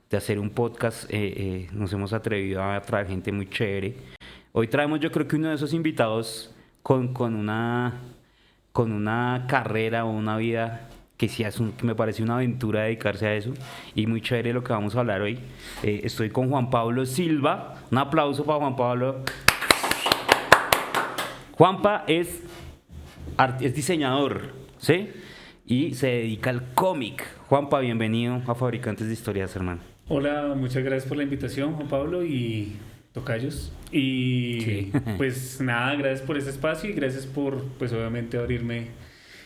de hacer un podcast, nos hemos atrevido a traer gente muy chévere. Hoy traemos, yo creo que uno de esos invitados con una carrera o una vida que sí que me parece una aventura dedicarse a eso, y muy chévere lo que vamos a hablar hoy. Estoy con Juan Pablo Silva. Un aplauso para Juan Pablo. Juanpa es diseñador, ¿sí? Y se dedica al cómic. Juanpa, bienvenido a Fabricantes de Historias, hermano. Hola, muchas gracias por la invitación, Juan Pablo y tocayos. Y Sí. pues nada, gracias por este espacio y gracias por, pues obviamente, abrirme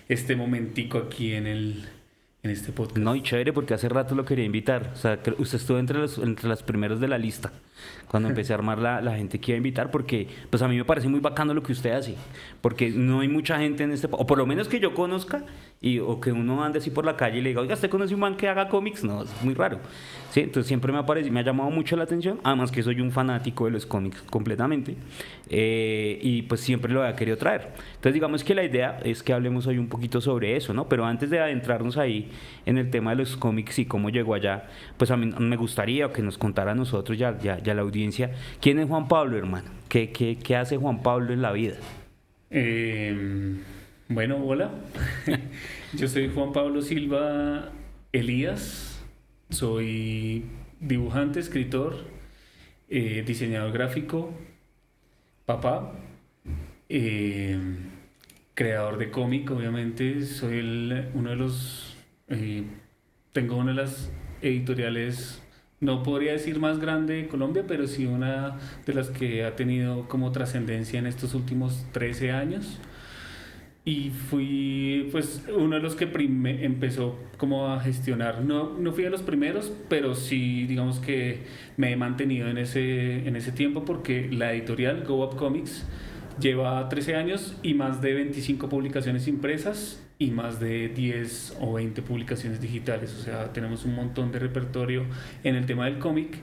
este momentico aquí en este podcast. No, y chévere porque hace rato lo quería invitar. O sea, usted estuvo entre los primeros de la lista cuando empecé a armar la gente que iba a invitar, porque pues a mí me parece muy bacano lo que usted hace, porque no hay mucha gente en o por lo menos que yo conozca, o que uno ande así por la calle y le diga, oiga, ¿usted conoce un man que haga cómics? No, es muy raro. Sí, entonces siempre me ha llamado mucho la atención, además que soy un fanático de los cómics completamente, y pues siempre lo había querido traer. Entonces digamos que la idea es que hablemos hoy un poquito sobre eso, ¿no? Pero antes de adentrarnos ahí en el tema de los cómics y cómo llegó allá, pues a mí me gustaría que nos contara a nosotros ya la audiencia, ¿quién es Juan Pablo, hermano? ¿Qué hace Juan Pablo en la vida? Bueno, hola. Yo soy Juan Pablo Silva Elías. Soy dibujante, escritor, diseñador gráfico, papá, creador de cómic, obviamente. Soy uno de los... tengo una de las editoriales, no podría decir más grande de Colombia, pero sí una de las que ha tenido como trascendencia en estos últimos 13 años. Y fui pues uno de los que empezó como a gestionar, no fui de los primeros, pero sí digamos que me he mantenido en ese tiempo, porque la editorial Go Up Comics lleva 13 años y más de 25 publicaciones impresas y más de 10 o 20 publicaciones digitales. O sea, tenemos un montón de repertorio en el tema del cómic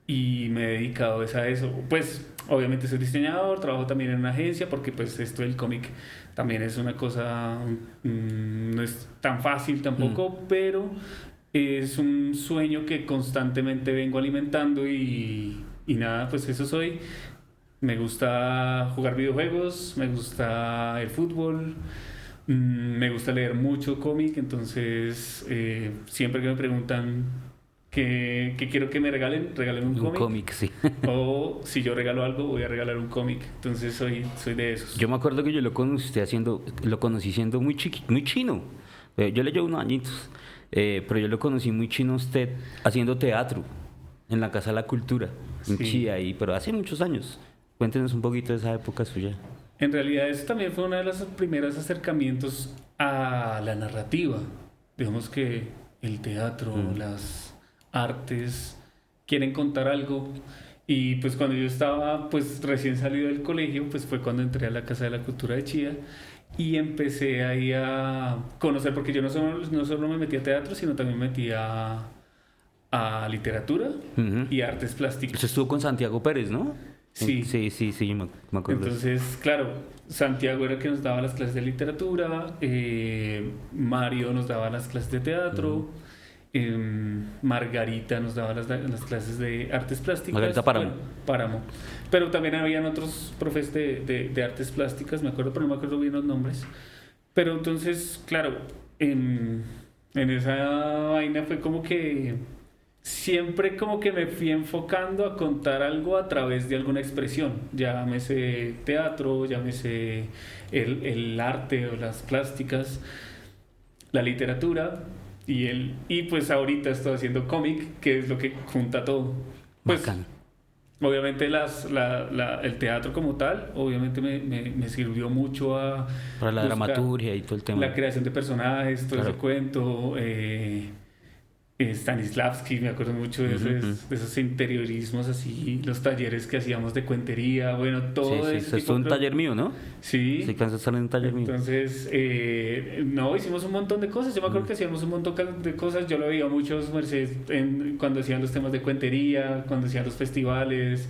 y me he dedicado a eso. Pues obviamente soy diseñador, trabajo también en una agencia, porque pues esto del cómic también es una cosa, no es tan fácil tampoco, pero es un sueño que constantemente vengo alimentando y nada, pues eso soy. Me gusta jugar videojuegos, me gusta el fútbol, me gusta leer mucho cómic. Entonces siempre que me preguntan qué quiero que me regalen un cómic. Cómic, sí. O si yo regalo algo, voy a regalar un cómic. Entonces soy de esos. Yo me acuerdo que yo lo conocí siendo muy chino. Yo le llevo unos añitos, pero yo lo conocí muy chino a usted haciendo teatro en la Casa de la Cultura, en Sí. Chía, pero hace muchos años. Cuéntenos un poquito de esa época suya. En realidad eso también fue uno de los primeros acercamientos a la narrativa. Digamos que el teatro, las artes quieren contar algo. Y pues cuando yo estaba pues recién salido del colegio, pues fue cuando entré a la Casa de la Cultura de Chía y empecé ahí a conocer, porque yo no solo me metí a teatro, sino también me metí a literatura Ujú. y artes plásticas. Usted estuvo con Santiago Pérez, ¿no? Sí. Sí, yo me acuerdo. Entonces, claro, Santiago era el que nos daba las clases de literatura, Mario nos daba las clases de teatro, Margarita nos daba las clases de artes plásticas. Margarita Páramo. Bueno, Páramo. Pero también habían otros profes de artes plásticas, me acuerdo, pero no me acuerdo bien los nombres. Pero entonces, claro, en esa vaina fue como que siempre como que me fui enfocando a contar algo a través de alguna expresión, llámese teatro, llámese el arte o las plásticas, la literatura y pues ahorita estoy haciendo cómic, que es lo que junta todo. Pues Bacán. obviamente el teatro como tal, obviamente me sirvió mucho a Para la buscar dramaturgia y todo el tema. la creación de personajes, todo Claro. ese cuento. Stanislavski, me acuerdo mucho de, de esos interiorismos así, los talleres que hacíamos de cuentería, bueno, todo Sí, ese esto es tipo un taller mío, ¿no? Sí. Sí, cansa estar en un taller mío. Entonces, no, hicimos un montón de cosas. Yo me acuerdo que hacíamos un montón de cosas. Yo lo veía muchos Mercedes cuando hacían los temas de cuentería, cuando hacían los festivales,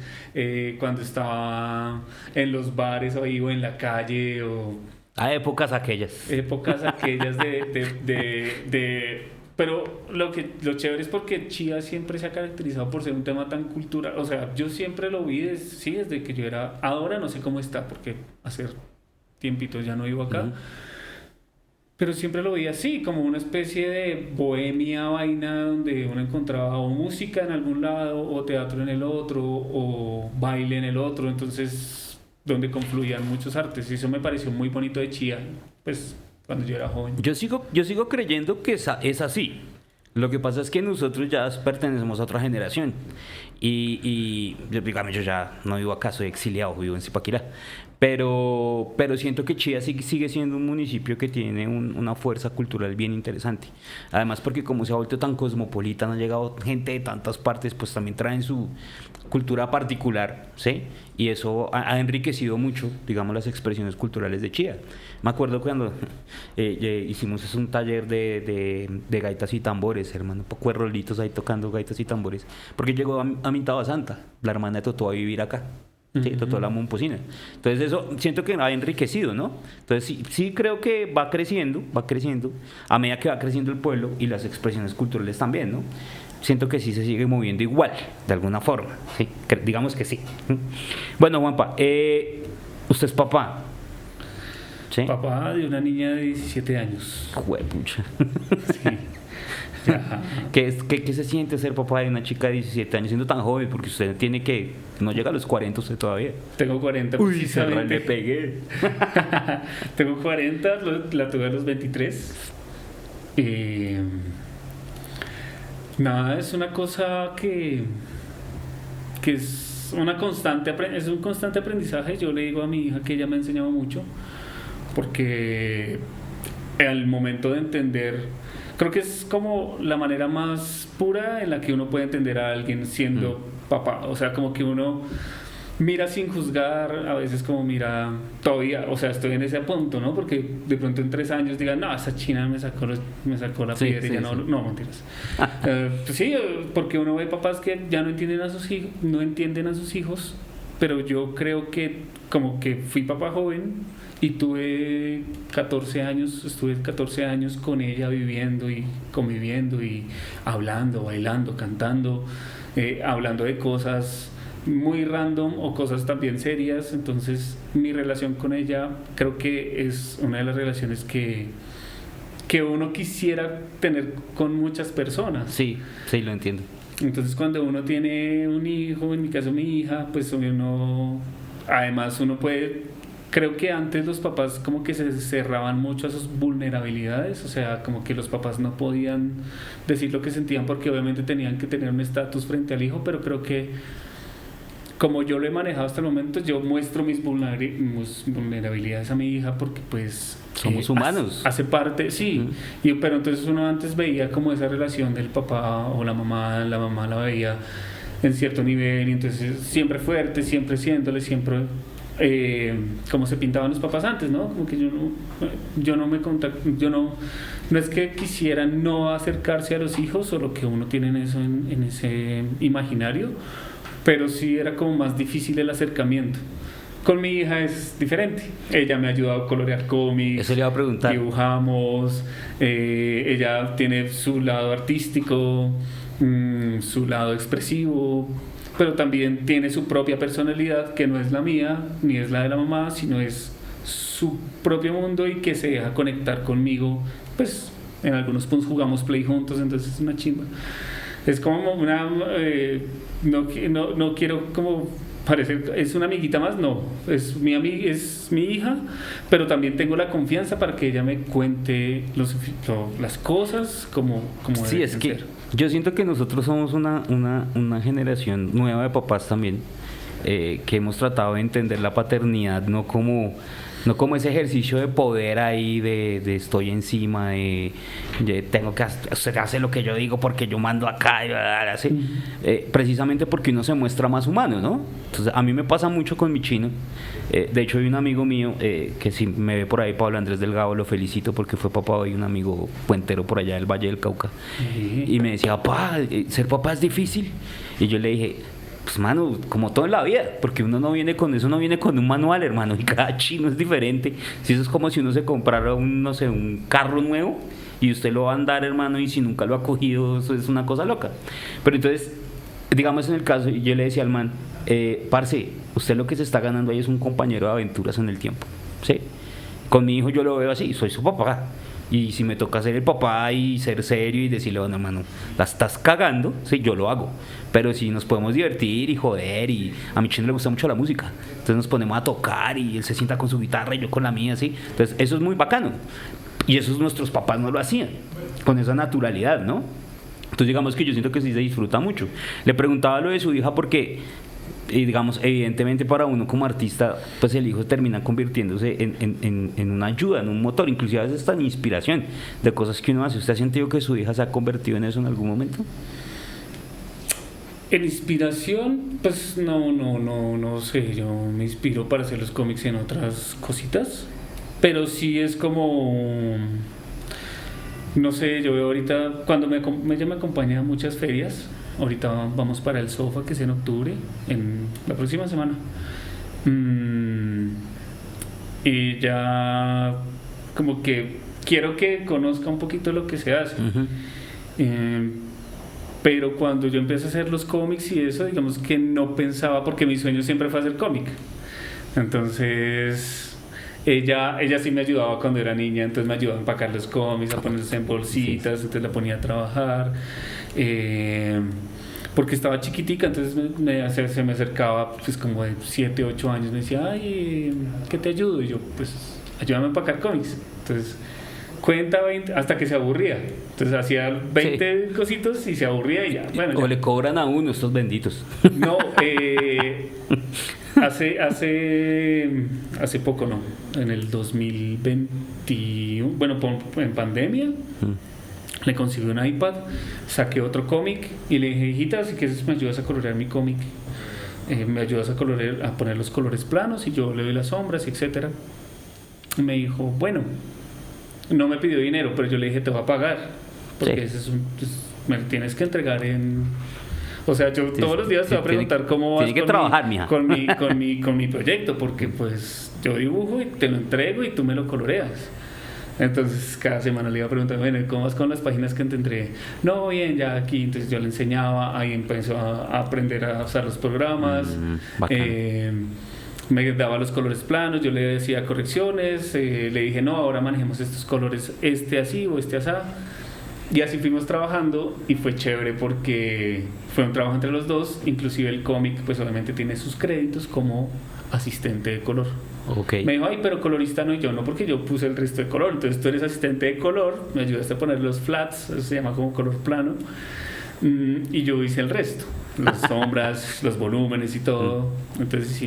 cuando estaba en los bares ahí o en la calle o A épocas aquellas. épocas aquellas de pero lo chévere es porque Chía siempre se ha caracterizado por ser un tema tan cultural. O sea, yo siempre lo vi desde que yo era. Ahora no sé cómo está, porque hace tiempito ya no vivo acá. Ujú. Pero siempre lo veía así, como una especie de bohemia vaina donde uno encontraba o música en algún lado, o teatro en el otro, o baile en el otro. Entonces, donde confluían muchos artes. Y eso me pareció muy bonito de Chía, pues, cuando yo era joven. Yo sigo creyendo que es así. Lo que pasa es que nosotros ya pertenecemos a otra generación. Dígame, yo ya no vivo acá, soy exiliado, vivo en Zipaquirá. Pero siento que Chía sigue siendo un municipio que tiene una fuerza cultural bien interesante. Además, porque como se ha vuelto tan cosmopolita, han llegado gente de tantas partes, pues también traen su cultura particular, ¿sí? Y eso ha enriquecido mucho, digamos, las expresiones culturales de Chía. Me acuerdo cuando hicimos un taller de gaitas y tambores, hermano, cuerrolitos ahí tocando gaitas y tambores, porque llegó a Mintaba Santa, la hermana de Totó, a vivir acá. Sí, Totó la Momposina. Entonces eso siento que ha enriquecido, ¿no? Entonces sí creo que va creciendo a medida que va creciendo el pueblo y las expresiones culturales también, ¿no? Siento que sí se sigue moviendo igual, de alguna forma, sí, digamos que sí. Bueno, Juanpa, usted es papá, ¿sí? Papá de una niña de 17 años. Juepucha. Sí. Ya. ¿Qué se siente ser papá de una chica de 17 años siendo tan joven? Porque usted no llega a los 40 usted todavía. Tengo 40 Uy, precisamente. le pegué. Tengo 40, la tuve a los 23. Nada, es una cosa que es es un constante aprendizaje. Yo le digo a mi hija que ella me ha enseñado mucho, porque al momento de entender, creo que es como la manera más pura en la que uno puede entender a alguien siendo papá. O sea, como que uno mira sin juzgar, a veces como mira todavía, o sea, estoy en ese punto, ¿no? Porque de pronto en 3 años digan, no, esa china me sacó la Sí, piedra y sí, ya sí. no, mentiras. Pues sí, porque uno ve papás que ya no entienden a sus hijos, pero yo creo que como que fui papá joven y estuve 14 años con ella viviendo y conviviendo y hablando, bailando, cantando, hablando de cosas muy random o cosas también serias. Entonces mi relación con ella creo que es una de las relaciones que uno quisiera tener con muchas personas. Sí, lo entiendo. Entonces cuando uno tiene un hijo, en mi caso mi hija, pues además uno puede, creo que antes los papás como que se cerraban mucho a sus vulnerabilidades, o sea, como que los papás no podían decir lo que sentían porque obviamente tenían que tener un estatus frente al hijo, pero creo que como yo lo he manejado hasta el momento, yo muestro mis vulnerabilidades a mi hija porque pues somos humanos. Hace parte, sí. Pero entonces uno antes veía como esa relación del papá o la mamá la veía en cierto nivel, y entonces siempre fuerte, siempre siéndole, siempre como se pintaban los papás antes, ¿no? Como que yo no me contacto, no es que quisieran no acercarse a los hijos o lo que uno tiene en eso en ese imaginario, pero sí era como más difícil el acercamiento. Con mi hija es diferente. Ella me ha ayudado a colorear cómics. Eso le iba a preguntar. Dibujamos. Ella tiene su lado artístico, su lado expresivo, pero también tiene su propia personalidad, que no es la mía, ni es la de la mamá, sino es su propio mundo y que se deja conectar conmigo. Pues en algunos puntos jugamos Play juntos, entonces es una chimba. Es como una... no quiero como parecer... Es una amiguita más, no. Es mi hija, pero también tengo la confianza para que ella me cuente las cosas como Sí, es que ser. yo siento que nosotros somos una generación nueva de papás también, que hemos tratado de entender la paternidad no como ese ejercicio de poder ahí, de estoy encima, de tengo que usted hace lo que yo digo porque yo mando acá, así. Precisamente porque uno se muestra más humano, ¿no? Entonces a mí me pasa mucho con mi chino. De hecho hay un amigo mío que si me ve por ahí, Pablo Andrés Delgado, lo felicito porque fue papá hoy, un amigo puentero por allá del Valle del Cauca, y me decía, papá, ser papá es difícil. Y yo le dije, pues mano, como todo en la vida, porque uno no viene con un manual, hermano, y cada chino es diferente. Si eso es como si uno se comprara un carro nuevo y usted lo va a andar, hermano, y si nunca lo ha cogido, eso es una cosa loca. Pero entonces, digamos en el caso, yo le decía al man, parce, usted lo que se está ganando ahí es un compañero de aventuras en el tiempo, ¿sí? Con mi hijo yo lo veo así, soy su papá. Y si me toca ser el papá y ser serio y decirle, bueno, hermano, la estás cagando, sí, yo lo hago. Pero si nos podemos divertir y joder, y a mi chino le gusta mucho la música, entonces nos ponemos a tocar y él se sienta con su guitarra y yo con la mía, ¿sí? Entonces eso es muy bacano. Y eso nuestros papás no lo hacían, con esa naturalidad, ¿no? Entonces digamos que yo siento que sí se disfruta mucho. Le preguntaba lo de su hija porque, y digamos, evidentemente para uno como artista, pues el hijo termina convirtiéndose en una ayuda, en un motor, inclusive a veces hasta en inspiración de cosas que uno hace. ¿Usted ha sentido que su hija se ha convertido en eso en algún momento? En inspiración, pues no sé, yo me inspiro para hacer los cómics en otras cositas, pero sí es como, no sé, yo veo ahorita, cuando ella me acompaña a muchas ferias. Ahorita vamos para el Sofa, que es en octubre, en la próxima semana. Y ya como que quiero que conozca un poquito lo que se hace. Uh-huh. Pero cuando yo empecé a hacer los cómics y eso, digamos que no pensaba, porque mi sueño siempre fue hacer cómic. Entonces ella sí me ayudaba cuando era niña, entonces me ayudaba a empacar los cómics, a ponerlos en bolsitas, entonces la ponía a trabajar. Porque estaba chiquitica, entonces se me acercaba, pues como de 7, 8 años, me decía, ay, ¿qué te ayudo? Y yo, pues, ayúdame a empacar cómics. Entonces, cuenta 20, hasta que se aburría. Entonces hacía 20 cositos y se aburría y ya. Bueno, o ya. le cobran a uno estos benditos. No, hace poco, no, en el 2021, bueno, en pandemia. Le conseguí un iPad, saqué otro cómic y le dije, hijita, si quieres me ayudas a colorear mi cómic, me ayudas a colorear, a poner los colores planos y yo le doy las sombras, etcétera. Y me dijo, bueno, no me pidió dinero, pero yo le dije, te voy a pagar, porque sí. ese es me tienes que entregar en... O sea, yo todos los días te voy a preguntar cómo vas con mi proyecto, porque pues yo dibujo y te lo entrego y tú me lo coloreas. Entonces cada semana le iba a preguntar, bueno, ¿cómo vas con las páginas que te entregué? No, bien, ya aquí. Entonces yo le enseñaba, ahí empezó a aprender a usar los programas, me daba los colores planos, yo le decía correcciones, le dije, no, ahora manejemos estos colores, este así o este así. Y así fuimos trabajando y fue chévere porque fue un trabajo entre los dos, inclusive el cómic pues obviamente tiene sus créditos como asistente de color. Okay. Me dijo, ay, pero colorista no, y yo no, porque yo puse el resto de color. Entonces tú eres asistente de color, me ayudaste a poner los flats, eso se llama como color plano, y yo hice el resto, las sombras, los volúmenes y todo. Entonces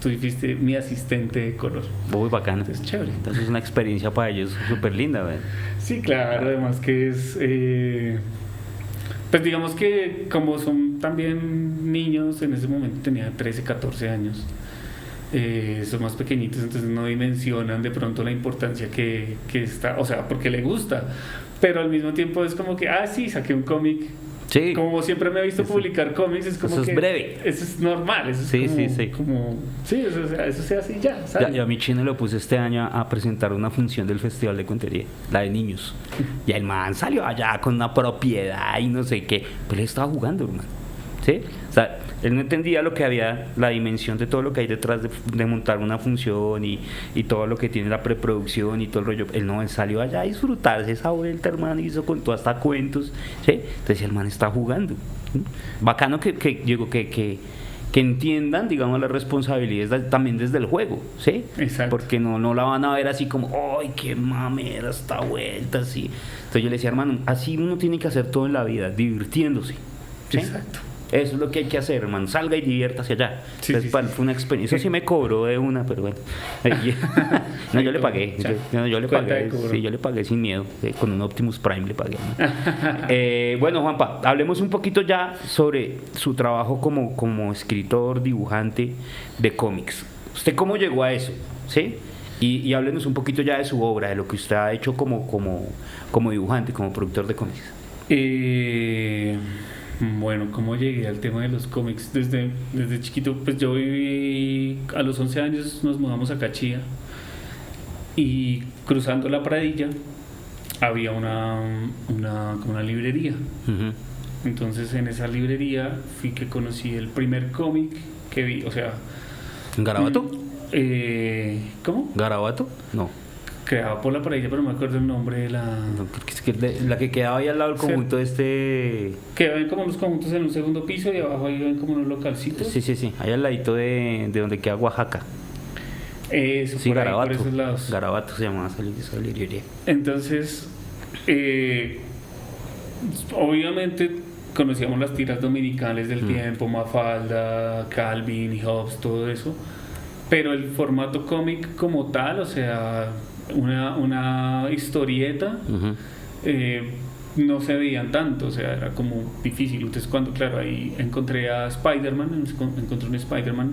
tú fuiste mi asistente de color. Muy bacano. Entonces, chévere. Entonces es una experiencia para ellos súper linda, ¿verdad? Sí, claro, además que es... pues digamos que como son también niños, en ese momento tenía 13, 14 años. Son más pequeñitos, entonces no dimensionan de pronto la importancia que está, o sea, porque le gusta, pero al mismo tiempo es como que, sí, saqué un cómic. Sí. Como siempre me he visto publicar cómics, es como eso que... es breve. Eso es normal, eso sí, es como... Sí, eso se hace ya, ¿sabes? Yo a mi chino lo puse este año a presentar una función del Festival de Cuentería, la de niños. Y el man salió allá con una propiedad y no sé qué, pero él estaba jugando, hermano. ¿Sí? O sea, él no entendía lo que había, la dimensión de todo lo que hay detrás de montar una función y todo lo que tiene la preproducción y todo el rollo. Él salió allá a disfrutarse esa vuelta, hermano, y contó hasta cuentos, ¿sí? Entonces el man está jugando. ¿Sí? Bacano que entiendan, digamos, las responsabilidades también desde el juego, ¿sí? Exacto. Porque no la van a ver así como, ¡ay, qué mamera esta vuelta! Así. Entonces yo le decía, hermano, así uno tiene que hacer todo en la vida, divirtiéndose. ¿Sí? Exacto. Eso es lo que hay que hacer, hermano. Salga y diviértase allá. Sí, Entonces, fue una experiencia. Eso sí me cobró de una, pero bueno. No, yo le pagué. Yo le pagué. Sí, yo le pagué sin miedo. Con un Optimus Prime le pagué. Bueno, Juanpa, hablemos un poquito ya sobre su trabajo como escritor, dibujante de cómics. ¿Usted cómo llegó a eso? ¿Sí? Y háblenos un poquito ya de su obra, de lo que usted ha hecho como dibujante, como productor de cómics. Bueno, ¿cómo llegué al tema de los cómics? Desde chiquito, pues yo viví, a los 11 años nos mudamos a Cachía y cruzando la Pradilla había como una librería. Ujú. Entonces en esa librería fui que conocí el primer cómic que vi, o sea... ¿Garabato? ¿Cómo? ¿Garabato? No. Creado por la pareja, pero no me acuerdo el nombre de la... No, creo que es que la que quedaba ahí al lado del Sí. conjunto este... Que ven como unos conjuntos en un segundo piso y abajo ahí ven como unos localcitos. Sí, ahí al ladito de donde queda Oaxaca. Eso, Sí, por ahí, Garabato. por esos lados. Garabato se llamaba esa librería. Entonces, obviamente conocíamos las tiras dominicales del tiempo, Mafalda, Calvin y Hobbes, todo eso, pero el formato cómic como tal, o sea, una historieta, Ujú. no se veían tanto, o sea, era como difícil. Entonces cuando, claro, ahí encontré a Spider-Man, encontré un Spider-Man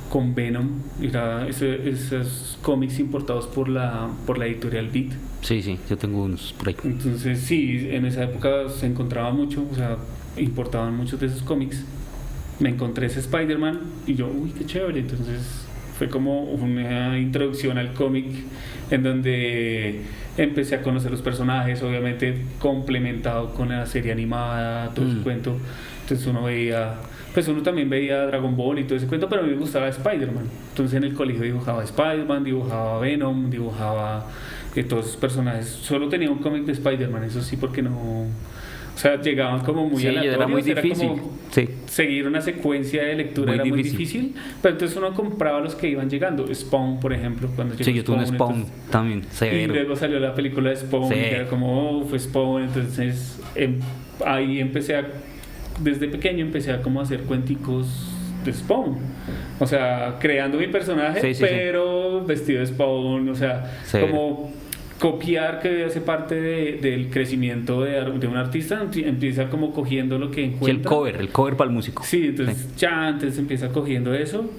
con Venom, era esos cómics importados por la editorial Beat. Sí, yo tengo unos por ahí. Entonces sí, en esa época se encontraba mucho, o sea, importaban muchos de esos cómics. Me encontré ese Spider-Man y yo, uy, qué chévere. Entonces fue como una introducción al cómic en donde empecé a conocer los personajes, obviamente complementado con la serie animada, todo ese cuento. Entonces uno veía, pues uno también veía Dragon Ball y todo ese cuento, pero a mí me gustaba Spider-Man. Entonces en el colegio dibujaba Spider-Man, dibujaba Venom, dibujaba todos esos personajes. Solo tenía un cómic de Spider-Man, eso sí, porque no... O sea, llegaban como muy Sí, aleatorios, era muy difícil. como Sí. seguir una secuencia de lectura Muy era muy difícil. difícil, pero entonces uno compraba los que iban llegando. Spawn, por ejemplo, cuando llegó Sí, yo tuve un Spawn entonces- también, y severo. luego salió la película de Spawn, Sí. y era como, oh, fue Spawn. Entonces ahí empecé desde pequeño empecé a como hacer cuenticos de Spawn. O sea, creando mi personaje, Sí, pero vestido de Spawn. O sea, Severo. como copiar que hace parte del crecimiento de un artista, empieza como cogiendo lo que Sí, encuentra. el cover para el músico. Sí, entonces entonces empieza cogiendo eso,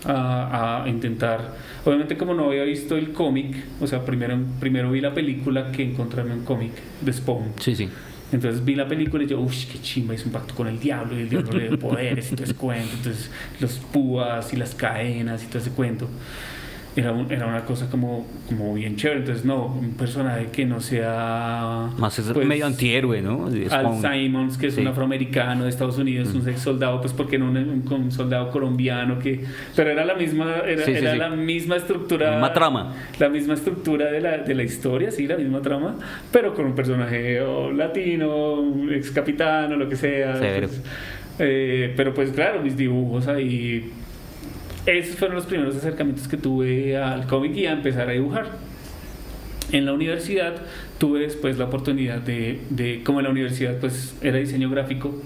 a intentar. Obviamente como no había visto el cómic, o sea, primero vi la película que encontrarme un cómic de Spawn. Sí. Entonces vi la película y yo, uff, qué chimba, hizo un pacto con el diablo y el diablo le dio poderes y todo ese cuento. Entonces los púas y las cadenas y todo ese cuento. Era una cosa como bien chévere. Entonces, no, un personaje que no sea... Más es pues, medio antihéroe, ¿no? Al Simons, que es Sí. un afroamericano de Estados Unidos, un ex soldado, pues porque no un soldado colombiano pero era la misma, Sí. la misma estructura, Misma trama. la misma estructura de la historia, sí, la misma trama, pero con un personaje latino, un ex capitán o lo que sea. Severo. Pero pues claro, mis dibujos ahí, esos fueron los primeros acercamientos que tuve al cómic y a empezar a dibujar. En la universidad tuve después la oportunidad como en la universidad pues era diseño gráfico,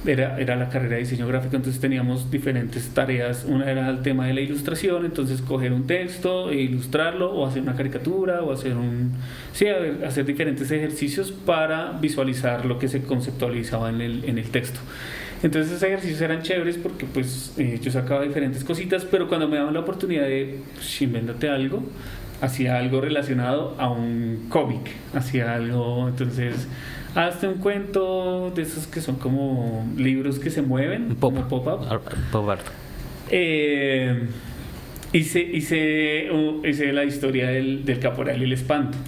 era la carrera de diseño gráfico, entonces teníamos diferentes tareas. Una era el tema de la ilustración, entonces coger un texto e ilustrarlo, o hacer una caricatura, o hacer hacer diferentes ejercicios para visualizar lo que se conceptualizaba en el texto. Entonces esos ejercicios eran chéveres porque pues yo sacaba diferentes cositas, pero cuando me daban la oportunidad de invéntate algo, hacía algo relacionado a un cómic, hacía algo, entonces hazte un cuento de esos que son como libros que se mueven, como pop-up. Pop art. Hice la historia del caporal y el espanto.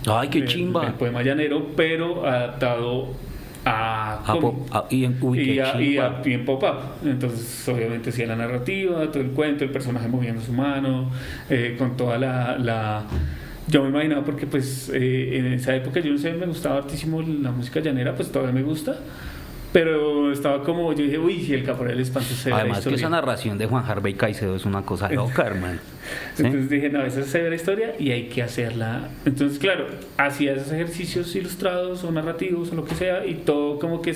Ay, qué El chimba. poema llanero, pero adaptado a cómic. Y qué chimba. Y en pop-up. Entonces, obviamente, hacía la narrativa, todo el cuento, el personaje moviendo su mano, con toda la. Yo me imaginaba, porque, pues, en esa época, yo no sé, me gustaba hartísimo la música llanera, pues todavía me gusta. Pero estaba como, yo dije, uy, si el caporal espanto se ve la Además que historia. esa narración de Juan Harvey Caicedo es una cosa loca, hermano. ¿Sí? Entonces dije, no, esa es severa historia y hay que hacerla. Entonces, claro, hacía esos ejercicios ilustrados o narrativos o lo que sea, y todo como que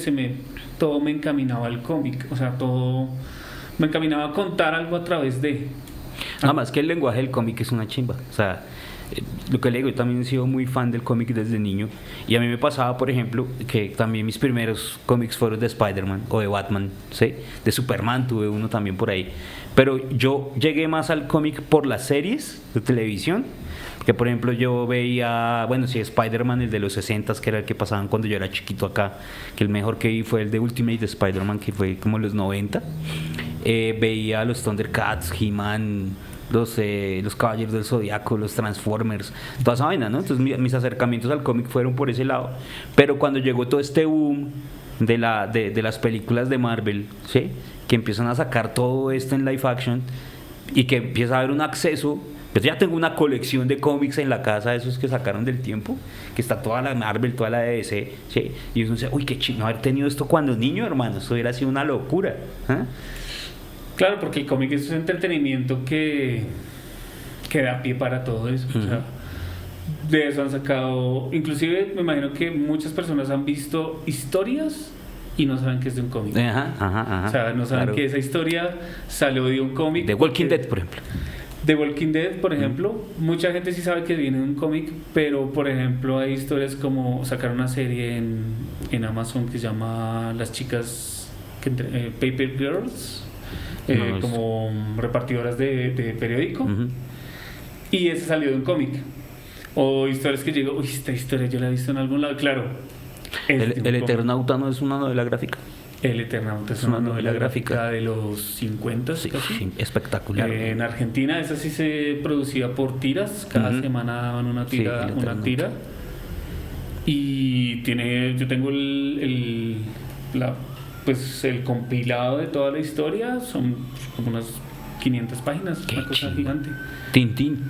todo me encaminaba al cómic. O sea, todo me encaminaba a contar algo a través de. Nada más que el lenguaje del cómic es una chimba. O sea, lo que le digo, yo también he sido muy fan del cómic desde niño. Y a mí me pasaba, por ejemplo, que también mis primeros cómics fueron de Spider-Man o de Batman, ¿sí? De Superman tuve uno también por ahí. Pero yo llegué más al cómic por las series de televisión. Que por ejemplo yo veía, bueno, sí, Spider-Man, el de los 60s, que era el que pasaban cuando yo era chiquito acá, que el mejor que vi fue el de Ultimate Spider-Man, que fue como los 90. Veía los Thundercats, He-Man, los Caballeros del Zodiaco, los Transformers, toda esa vaina, ¿no? Entonces mis acercamientos al cómic fueron por ese lado. Pero cuando llegó todo este boom de las películas de Marvel, ¿sí? Que empiezan a sacar todo esto en live action y que empieza a haber un acceso. Pues ya tengo una colección de cómics en la casa, esos que sacaron del tiempo, que está toda la Marvel, toda la DC, ¿sí? Y uno dice, uy, qué chino haber tenido esto cuando niño, hermano, eso hubiera sido una locura. ¿Eh? Claro, porque el cómic es un entretenimiento que da pie para todo eso. O sea, de eso han sacado, inclusive me imagino que muchas personas han visto historias y no saben que es de un cómic. Ajá, o sea, no saben que esa historia salió de un cómic. The Walking Dead, por ejemplo. The Walking Dead, por ejemplo, mucha gente sí sabe que viene de un cómic, pero por ejemplo hay historias como sacar una serie en Amazon que se llama Las chicas Paper Girls, como repartidoras de periódico, y ese salió de un cómic. O historias que llegó, uy, esta historia yo la he visto en algún lado, claro. El Eternauta no es una novela gráfica. El Eternauta es una novela gráfica de los 50, sí, casi. Espectacular. En Argentina esa sí se producía por tiras, cada semana daban una tira. Y yo tengo el compilado de toda la historia, son como unas 500 páginas, una cosa gigante. Tintín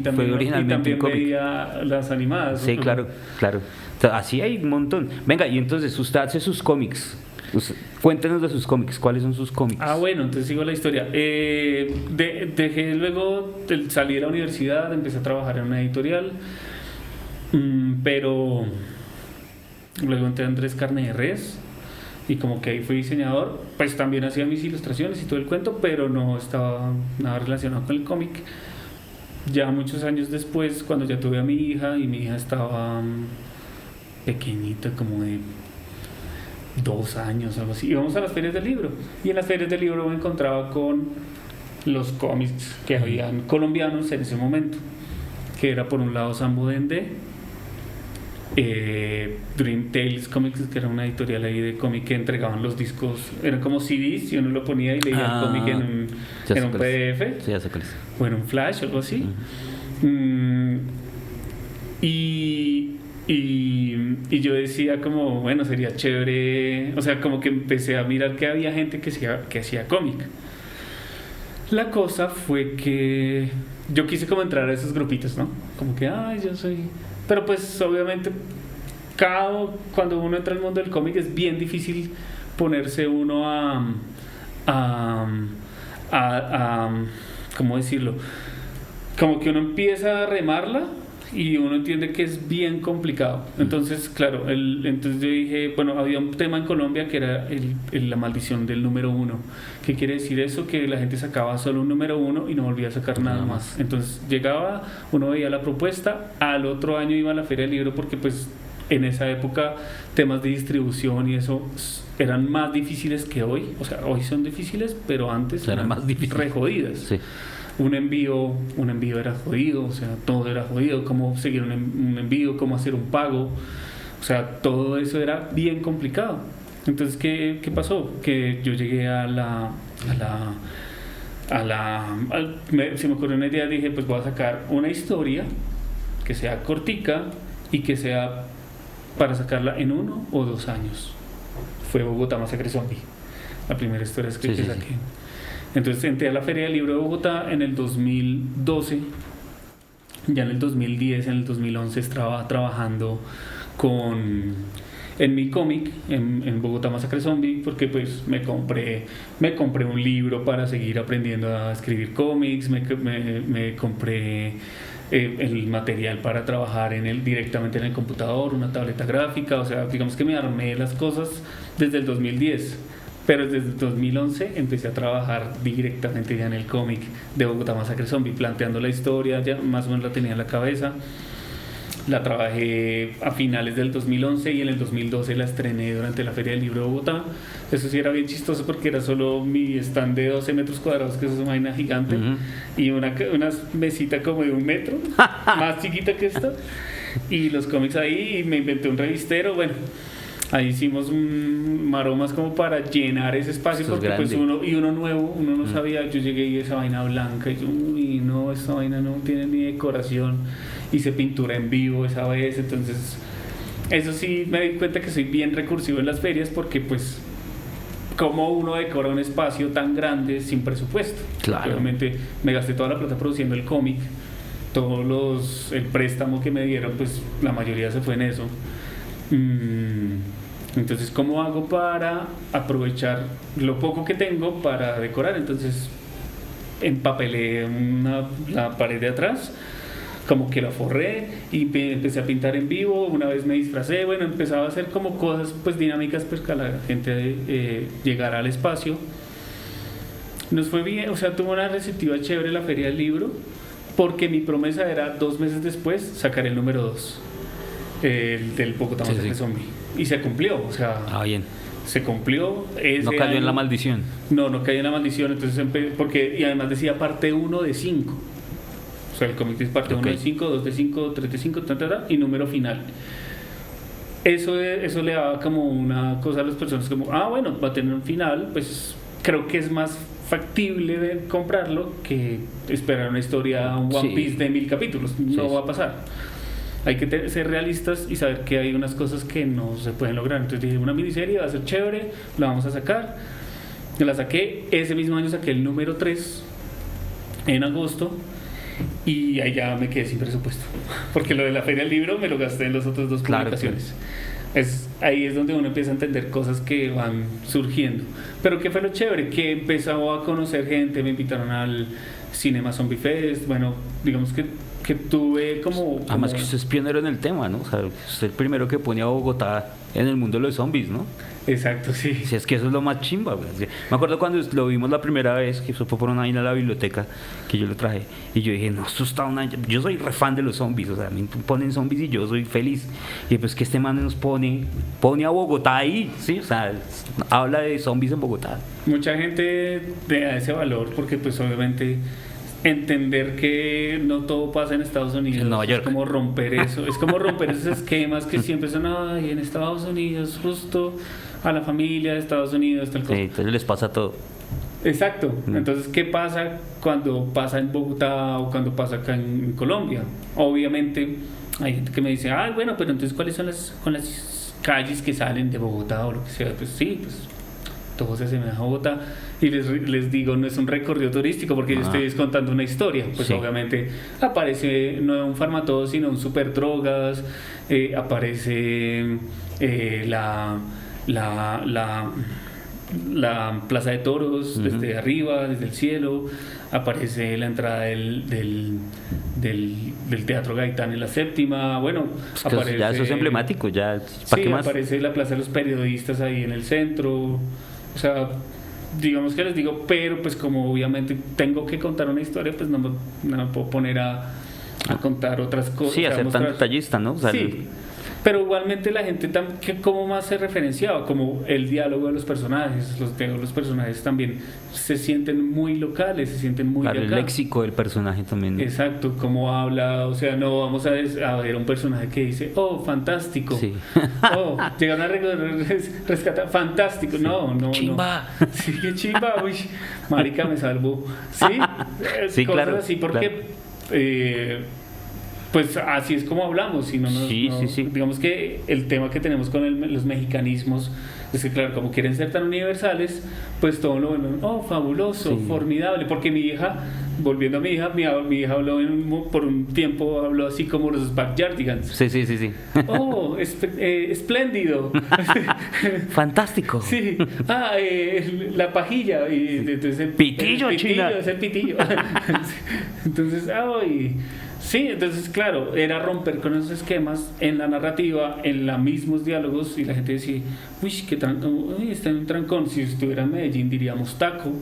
también, fue originalmente y también veía las animadas. Sí, claro. Así hay un montón. Venga, y entonces usted hace sus cómics. Cuéntenos de sus cómics. ¿Cuáles son sus cómics? Bueno, entonces sigo la historia. Dejé luego, salí de la universidad, empecé a trabajar en una editorial, pero luego entré a Andrés Carne de Res y como que ahí fui diseñador. Pues también hacía mis ilustraciones y todo el cuento, pero no estaba nada relacionado con el cómic. Ya muchos años después, cuando ya tuve a mi hija y mi hija estaba pequeñita, como de 2 años, algo así, íbamos a las ferias del libro, y en las ferias del libro me encontraba con los cómics que habían colombianos en ese momento, que era por un lado Sambo Dende, Dream Tales Comics, que era una editorial ahí de cómic que entregaban los discos, eran como CDs y uno lo ponía y leía el cómic en un PDF, sí, ya sé cuál es. o en un flash o algo así. Y yo decía como, bueno, sería chévere, o sea, como que empecé a mirar que había gente que hacía cómic. La cosa fue que yo quise como entrar a esos grupitos, ¿no? Como que, yo soy... Pero pues obviamente cuando uno entra al mundo del cómic es bien difícil ponerse uno a ¿cómo decirlo? Como que uno empieza a remarla y uno entiende que es bien complicado. Entonces, claro, entonces yo dije, bueno, había un tema en Colombia que era la maldición del número 1. ¿Qué quiere decir eso? Que la gente sacaba solo un número 1 y no volvía a sacar nada más. Entonces llegaba, uno veía la propuesta, al otro año iba a la feria del libro porque pues en esa época temas de distribución y eso eran más difíciles que hoy. O sea, hoy son difíciles, pero antes eran más difíciles, re jodidas. Sí. Un envío era jodido, o sea, todo era jodido, cómo seguir un envío, cómo hacer un pago, o sea, todo eso era bien complicado. Entonces, ¿qué pasó? Que yo llegué se me ocurrió una idea, dije, pues voy a sacar una historia que sea cortica y que sea para sacarla en 1 o 2 años. Fue Bogotá Masacre Zombie, la primera historia que saqué. Sí. Entonces entré a la Feria del Libro de Bogotá en el 2012, ya en el 2010, en el 2011 estaba trabajando en mi cómic, en Bogotá Masacre Zombie, porque pues me compré un libro para seguir aprendiendo a escribir cómics, me compré el material para trabajar directamente en el computador, una tableta gráfica, o sea, digamos que me armé las cosas desde el 2010. Pero desde el 2011 empecé a trabajar directamente ya en el cómic de Bogotá Masacre Zombie, planteando la historia, ya más o menos la tenía en la cabeza. La trabajé a finales del 2011 y en el 2012 la estrené durante la Feria del Libro de Bogotá. Eso sí era bien chistoso porque era solo mi stand de 12 metros cuadrados, que eso es una vaina gigante, y una mesita como de 1 metro, más chiquita que esta, y los cómics ahí, y me inventé un revistero, bueno. ahí hicimos maromas como para llenar ese espacio, Esto es porque pues grande. uno nuevo, uno no sabía, yo llegué y esa vaina blanca, y yo, uy, no, esta vaina no tiene ni decoración, hice pintura en vivo esa vez, entonces eso sí me di cuenta que soy bien recursivo en las ferias, porque pues cómo uno decora un espacio tan grande sin presupuesto. Claro. Obviamente me gasté toda la plata produciendo el cómic, el préstamo que me dieron, pues la mayoría se fue en eso. Entonces, ¿cómo hago para aprovechar lo poco que tengo para decorar? Entonces, empapelé la pared de atrás, como que la forré y empecé a pintar en vivo. Una vez me disfracé, bueno, empezaba a hacer como cosas pues dinámicas pues para la gente llegara al espacio. Nos fue bien, o sea, tuvo una receptiva chévere la Feria del Libro, porque mi promesa era 2 meses después sacar el número 2 del Bogotá Masacre Zombie, y se cumplió, o sea, Bien. se cumplió. No cayó en la maldición. No cayó en la maldición, entonces porque, y además decía parte 1 de 5. O sea, el cómic es parte 1 de 5, 2 de 5, 3 de 5, y número final. Eso le daba como una cosa a las personas, como, bueno, va a tener un final, pues creo que es más factible de comprarlo que esperar una historia, un One Piece de 1000 capítulos. No va a pasar. Hay que ser realistas y saber que hay unas cosas que no se pueden lograr. Entonces dije, una miniserie va a ser chévere, la vamos a sacar. La saqué, ese mismo año saqué el número 3 en agosto, y ahí ya me quedé sin presupuesto, porque lo de la Feria del Libro me lo gasté en las otras 2 publicaciones. Ahí es donde uno empieza a entender cosas que van surgiendo. Pero ¿qué fue lo chévere? Que empezó a conocer gente, me invitaron al Cinema Zombie Fest, bueno, digamos que tuve como... Además que usted es pionero en el tema, ¿no? O sea, usted es el primero que pone a Bogotá en el mundo de los zombies, ¿no? Exacto, sí. Si es que eso es lo más chimba, güey. Me acuerdo cuando lo vimos la primera vez, que eso fue por una vaina a la biblioteca, que yo lo traje, y yo dije, no, esto está yo soy re fan de los zombies, o sea, me ponen zombies y yo soy feliz. Y pues que este man nos pone a Bogotá ahí, ¿sí? O sea, habla de zombies en Bogotá. Mucha gente le da ese valor, porque pues obviamente entender que no todo pasa en Estados Unidos, en Nueva York. Es como romper eso, es como romper esos esquemas que siempre son, en Estados Unidos, justo a la familia de Estados Unidos, tal cosa. Sí, entonces les pasa todo. Exacto. Entonces, ¿qué pasa cuando pasa en Bogotá o cuando pasa acá en Colombia? Obviamente hay gente que me dice, bueno, pero entonces ¿cuáles son las calles que salen de Bogotá o lo que sea? Pues sí, pues todo se asemeja a Bogotá. Y les digo, no es un recorrido turístico, porque yo estoy contando una historia. Pues obviamente aparece no un Farmatodo, sino un Super Drogas, aparece la Plaza de Toros desde arriba, desde el cielo, aparece la entrada del Teatro Gaitán en la Séptima, bueno, es que aparece, ya eso es emblemático, ya, ¿para qué más? Aparece la Plaza de los Periodistas ahí en el centro, o sea, digamos que les digo, pero pues como obviamente tengo que contar una historia, pues no me puedo poner a contar otras cosas. Sí, a ser tan detallista, ¿no? O sea, sí. Pero igualmente la gente ¿cómo más se referenciaba? Como el diálogo de los personajes. Los personajes también se sienten muy locales, se sienten muy claro, de acá. El léxico del personaje también. Exacto, cómo habla, o sea, no vamos a ver un personaje que dice, fantástico. Sí. Llegaron a rescatar, fantástico. Sí. No. Chimba. No. Sí, qué chimba, uy, marica, me salvó. Sí, sí, cosas claro. así, porque... Claro. Pues así es como hablamos, sí. Digamos que el tema que tenemos con los mexicanismos es que, claro, como quieren ser tan universales, pues todo lo bueno, fabuloso, formidable, porque mi hija, volviendo a mi hija habló por un tiempo, habló así como los Backyardigans. Sí. Espléndido. Fantástico. Sí. La pajilla. Y entonces el pitillo, China. Es el pitillo. Entonces, sí, entonces claro, era romper con esos esquemas en la narrativa, en los mismos diálogos, y la gente decía, está en un trancón. Si estuviera en Medellín diríamos taco,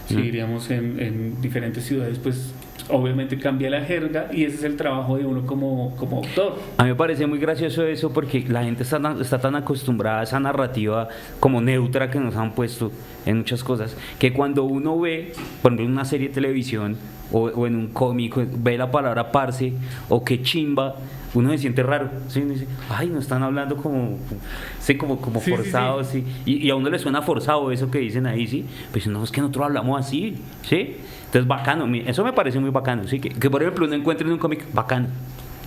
si diríamos en diferentes ciudades, pues obviamente cambia la jerga, y ese es el trabajo de uno como autor. A mí me parece muy gracioso eso, porque la gente está tan acostumbrada a esa narrativa como neutra que nos han puesto en muchas cosas, que cuando uno ve, por ejemplo, en una serie de televisión o en un cómic, ve la palabra parce o que chimba, uno se siente raro, ¿sí? Uno dice, ay, no están hablando como, sí, como Sí, sí, forzado, sí. sí. Y a uno le suena forzado eso que dicen ahí, sí. Pues no, es que nosotros hablamos así, ¿sí? Entonces, bacano, eso me parece muy bacano, ¿sí? Que por ejemplo uno encuentre en un cómic bacano,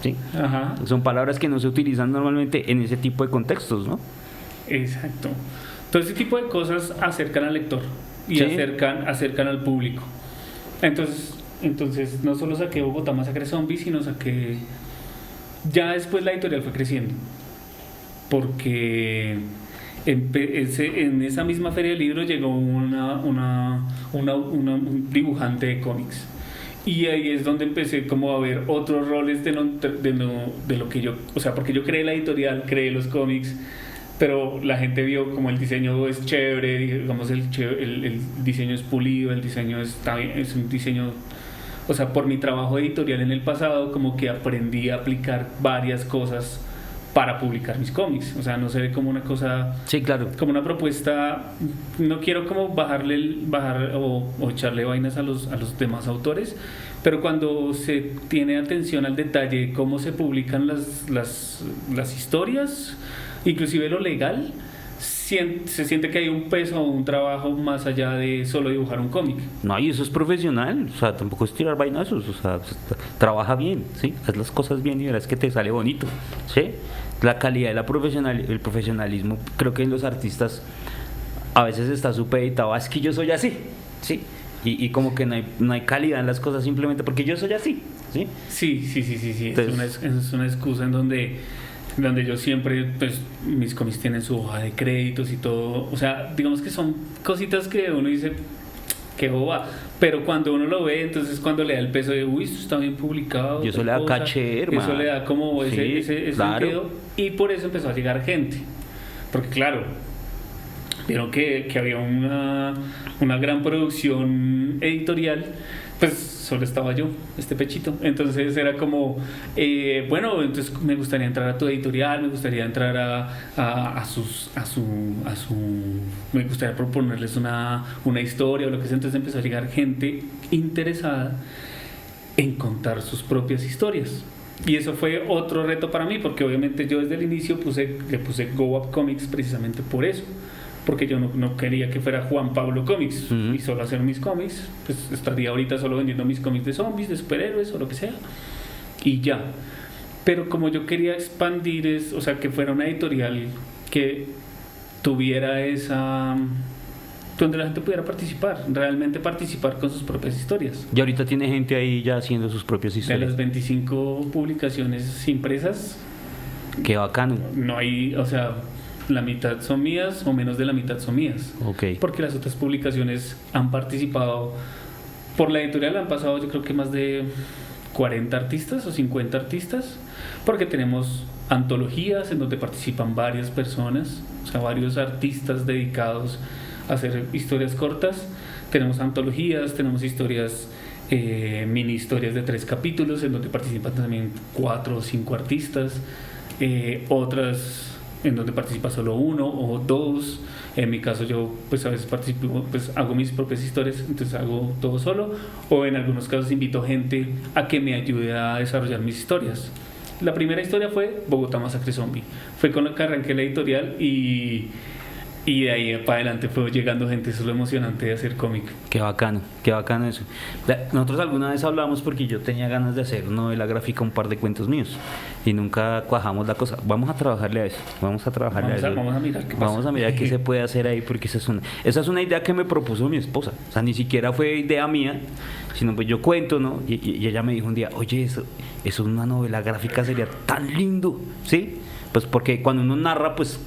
¿sí? Ajá, Son palabras que no se utilizan normalmente en ese tipo de contextos, ¿no? exacto. Todo ese tipo de cosas acercan al lector y Sí. acercan al público. Entonces no solo saqué Bogotá Masacre Zombie, sino saqué... Ya después la editorial fue creciendo, porque en esa misma feria del libro llegó un dibujante de cómics. Y ahí es donde empecé como a ver otros roles de lo que yo... O sea, porque yo creé la editorial, creé los cómics, pero la gente vio como el diseño es chévere, digamos el diseño es pulido, el diseño está bien, es un diseño... O sea, por mi trabajo editorial en el pasado, como que aprendí a aplicar varias cosas para publicar mis cómics. O sea, no se ve como una cosa, Sí, claro. como una propuesta. No quiero como bajar o echarle vainas a los demás autores, pero cuando se tiene atención al detalle, cómo se publican las historias, inclusive lo legal, se siente que hay un peso o un trabajo más allá de solo dibujar un cómic. No, y eso es profesional, o sea, tampoco es tirar vainazos, o sea, trabaja bien, ¿sí? Haz las cosas bien y verás que te sale bonito, ¿sí? La calidad y el profesionalismo, creo que en los artistas a veces está supeditado, es que yo soy así, ¿sí? Y como que no hay calidad en las cosas simplemente porque yo soy así, ¿sí? Sí. Entonces, Es una excusa en donde yo siempre, pues, mis cómics tienen su hoja de créditos y todo. O sea, digamos que son cositas que uno dice, qué boba. Pero cuando uno lo ve, entonces cuando le da el peso de, uy, esto está bien publicado. y eso tal le da cosa, caché, eso hermano. le da como Sí, ese claro. sentido. Y por eso empezó a llegar gente. Porque claro, vieron que había una gran producción editorial, pues solo estaba yo, este pechito. Entonces era como, bueno, entonces me gustaría entrar a tu editorial, me gustaría entrar me gustaría proponerles una historia o lo que sea. Entonces empezó a llegar gente interesada en contar sus propias historias. Y eso fue otro reto para mí, porque obviamente yo desde el inicio le puse Go Up Comics precisamente por eso, porque yo no quería que fuera Juan Pablo Comics y solo hacer mis cómics, pues estaría ahorita solo vendiendo mis cómics de zombies, de superhéroes o lo que sea, y ya. Pero como yo quería expandir, o sea, que fuera una editorial que tuviera donde la gente pudiera participar, realmente participar con sus propias historias. Y ahorita tiene gente ahí ya haciendo sus propias De historias. las 25 publicaciones impresas, Qué bacano. no hay, o sea, la mitad son mías o menos de la mitad son mías. Ok. Porque las otras publicaciones han participado, por la editorial han pasado yo creo que más de 40 artistas o 50 artistas, porque tenemos antologías en donde participan varias personas, o sea, varios artistas dedicados a hacer historias cortas. Tenemos antologías, tenemos historias, mini historias de 3 capítulos en donde participan también 4 o 5 artistas, otras en donde participa solo 1 o 2. En mi caso yo pues a veces participo, pues hago mis propias historias, entonces hago todo solo, o en algunos casos invito gente a que me ayude a desarrollar mis historias. La primera historia fue Bogotá Masacre Zombie, fue con la que arranqué la editorial y de ahí para adelante fue llegando gente. Eso es lo emocionante de hacer cómic. Qué bacano eso. Nosotros alguna vez hablamos porque yo tenía ganas de hacer novela gráfica, un par de cuentos míos, y nunca cuajamos la cosa. Vamos a trabajarle a eso, vamos a eso. Vamos a mirar qué pasa. Vamos a mirar qué se puede hacer ahí, porque esa es una idea que me propuso mi esposa. O sea, ni siquiera fue idea mía, sino pues yo cuento, ¿no? Y ella me dijo un día, oye, eso es una novela gráfica, sería tan lindo, ¿sí? Pues porque cuando uno narra, pues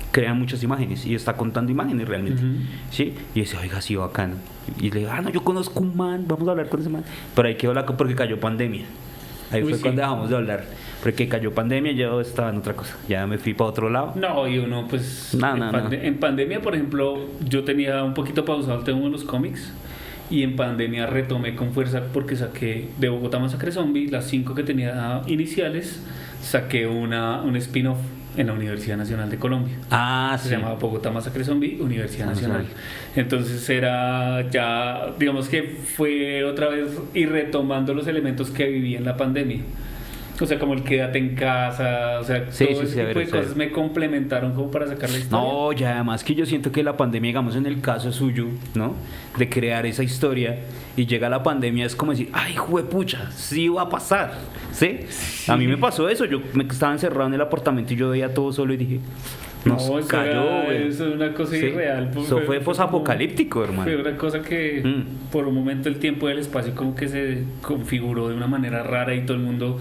crea muchas imágenes y está contando imágenes realmente, ¿sí? Y dice, oiga, sí, bacano. Y le digo, no, yo conozco un man, vamos a hablar con ese man. Pero ahí quedó porque cayó pandemia. Ahí fue cuando dejamos de hablar. Porque cayó pandemia, yo estaba en otra cosa. Ya me fui para otro lado. No, y uno, pues. No. En pandemia, por ejemplo, yo tenía un poquito pausado el tema de los cómics. Y en pandemia retomé con fuerza porque saqué de Bogotá Masacre Zombie, las 5 que tenía iniciales, saqué un spin-off en la Universidad Nacional de Colombia. Se llamaba Bogotá Masacre Zombie, Universidad Nacional. Entonces era ya, digamos que fue otra vez ir retomando los elementos que viví en la pandemia. O sea, como el quédate en casa, o sea, Sí, todo sí, ese sí, tipo de severo. cosas me complementaron como para sacar la historia. No, y además que yo siento que la pandemia, digamos en el caso suyo, ¿no? De crear esa historia y llega la pandemia, es como decir, ay, juepucha, sí va a pasar, ¿sí? A mí me pasó eso, yo me estaba encerrado en el apartamento y yo veía todo solo y dije, nos eso cayó, güey. eso es una cosa Sí, irreal. eso fue posapocalíptico, hermano. Fue una cosa que por un momento el tiempo y el espacio como que se configuró de una manera rara y todo el mundo,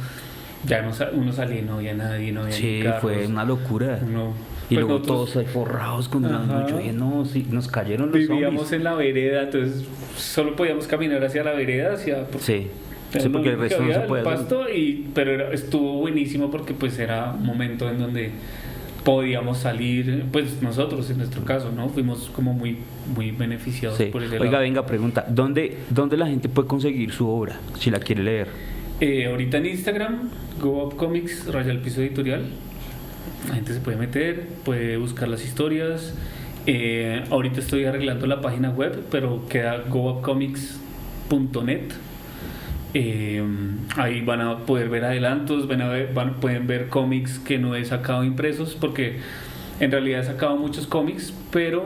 ya no, uno salía y no había nadie, no había ni Sí, carros. fue una locura. Uno, Y pues luego nosotros todos ahí forrados con una Ajá. yo dije, no, sí, nos cayeron los vivíamos zombies. en la vereda, entonces solo podíamos caminar hacia la vereda, hacia... Sí, Era sí, lo porque el único que resto no había, se el puede hacer. pasto, pero estuvo buenísimo porque pues era un momento en donde podíamos salir, pues nosotros en nuestro caso, ¿no? Fuimos como muy beneficiados Sí. por ese Oiga, lado. venga, pregunta, ¿dónde la gente puede conseguir su obra si la quiere leer? Ahorita en Instagram, Go Up Comics, raya el piso editorial. La gente se puede meter, puede buscar las historias. Ahorita estoy arreglando la página web, pero queda goupcomics.net. Ahí van a poder ver adelantos, pueden ver cómics que no he sacado impresos, porque en realidad he sacado muchos cómics, pero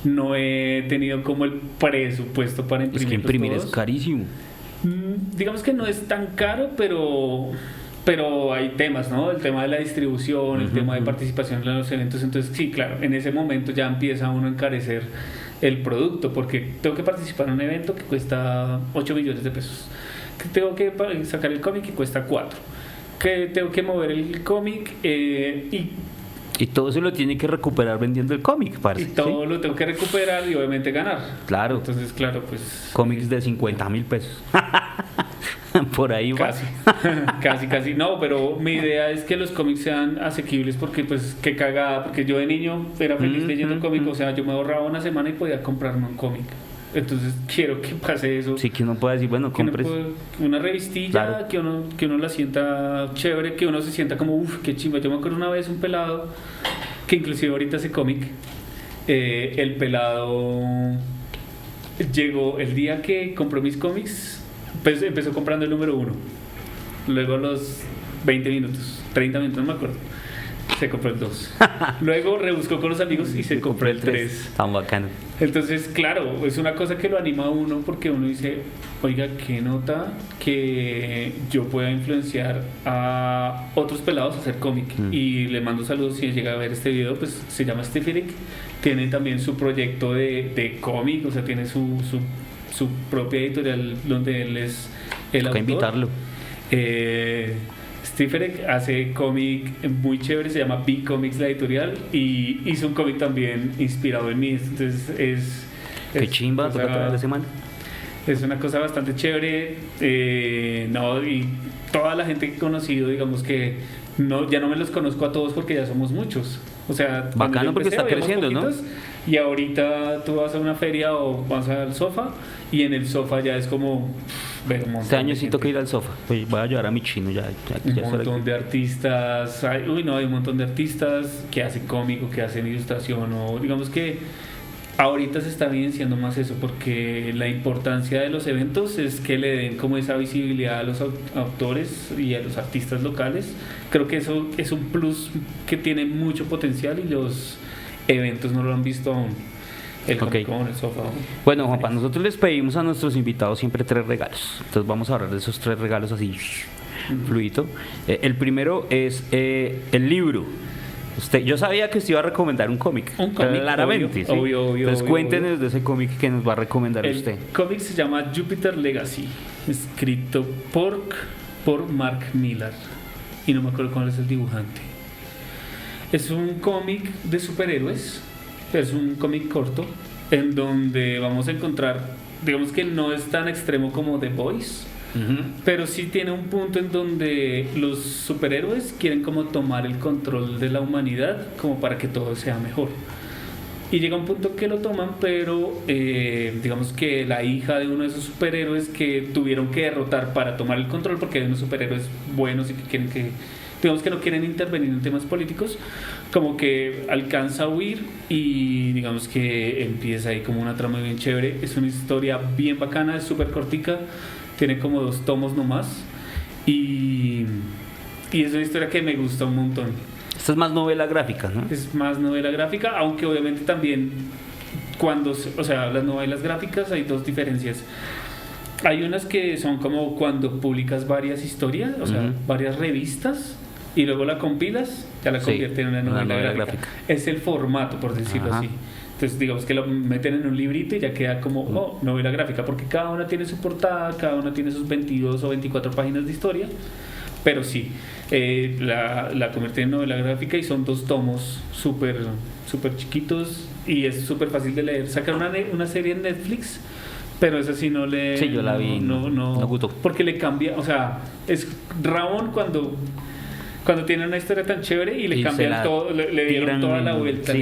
no he tenido como el presupuesto para Es que imprimirlos imprimir es todos. carísimo. Digamos que no es tan caro, pero hay temas, ¿no? El tema de la distribución, el tema de participación en los eventos. Entonces, sí, claro, en ese momento ya empieza uno a encarecer el producto, porque tengo que participar en un evento que cuesta 8 millones de pesos. Que tengo que sacar el cómic que cuesta 4. Que tengo que mover el cómic Y todo se lo tiene que recuperar vendiendo el cómic, parce. y todo ¿sí? lo tengo que recuperar y obviamente ganar. Claro. Entonces, claro, pues... Cómics de 50.000 pesos. Por ahí va. Casi. No, pero mi idea es que los cómics sean asequibles porque, pues, qué cagada. Porque yo de niño era feliz leyendo cómics. O sea, yo me ahorraba una semana y podía comprarme un cómic. Entonces, quiero que pase eso. Sí, que uno pueda decir, bueno, Que uno compres. una revistilla, Claro. que uno la sienta chévere, que uno se sienta como, uff, qué chimba. Yo me acuerdo una vez un pelado, que inclusive ahorita hace cómic. El pelado llegó el día que compró mis cómics, pues empezó comprando el número 1. Luego a los 20 minutos, 30 minutos, no me acuerdo, se compró el 2. Luego rebuscó con los amigos y se compró el 3. Tan bacano. Entonces, claro, es una cosa que lo anima a uno porque uno dice, oiga, qué nota que yo pueda influenciar a otros pelados a hacer cómic. Y le mando saludos si llega a ver este video, pues se llama Steferic, tiene también su proyecto de cómic, o sea, tiene su propia editorial donde él es el Toca autor. invitarlo. Steferic hace cómic muy chévere, se llama Big Comics la editorial, y hizo un cómic también inspirado en mí. Entonces Qué chimba, toca traer ese man. es una cosa bastante chévere. No, y toda la gente que he conocido, digamos que ya no me los conozco a todos porque ya somos muchos. O sea, cuando Bacano yo porque está habíamos creciendo, ¿no? poquitos, y ahorita tú vas a una feria o vas al sofá, y en el sofá ya es como ver un montón Este año de sí gente. toca ir al sofá. Pues voy a llevar a mi chino ya. Un ya será montón que- de artistas, hay un montón de artistas que hacen cómic o que hacen ilustración, o digamos que ahorita se está evidenciando más eso, porque la importancia de los eventos es que le den como esa visibilidad a los autores y a los artistas locales. Creo que eso es un plus que tiene mucho potencial y los eventos no lo han visto aún. El Ok. Comic Con, el sofá. Bueno, Juanpa, nosotros les pedimos a nuestros invitados siempre 3 regalos. Entonces vamos a hablar de esos 3 regalos así, fluido. El primero es el libro. Yo sabía que usted iba a recomendar un cómic. Un cómic, claramente. ¿sí? obvio, Entonces obvio, cuéntenos obvio. de ese cómic que nos va a recomendar El usted. cómic se llama Jupiter Legacy, escrito por Mark Millar, y no me acuerdo cuál es el dibujante. Es un cómic de superhéroes, es un cómic corto en donde vamos a encontrar, digamos que no es tan extremo como The Boys, pero sí tiene un punto en donde los superhéroes quieren como tomar el control de la humanidad como para que todo sea mejor. Y llega un punto que lo toman, pero digamos que la hija de uno de esos superhéroes que tuvieron que derrotar para tomar el control, porque hay unos superhéroes buenos y que quieren digamos que no quieren intervenir en temas políticos, como que alcanza a huir y digamos que empieza ahí como una trama bien chévere. Es una historia bien bacana, es súper cortica, tiene como 2 tomos nomás, y Y es una historia que me gusta un montón. Esta es más novela gráfica, ¿no? Es más novela gráfica, aunque obviamente también o sea, las novelas gráficas hay dos diferencias. Hay unas que son como cuando publicas varias historias, o sea, varias revistas, y luego la compilas, ya la convierte en una novela gráfica. Es el formato, por decirlo así. Entonces, digamos que lo meten en un librito y ya queda como novela gráfica, porque cada una tiene su portada, cada una tiene sus 22 o 24 páginas de historia. Pero sí, la convierte en novela gráfica y son 2 tomos súper chiquitos y es súper fácil de leer. Sacaron una serie en Netflix, pero esa sí no le... Sí, yo la vi, no gustó. Porque le cambia, o sea, es Ramón cuando tiene una historia tan chévere y le cambian todo, le dieron toda la vuelta.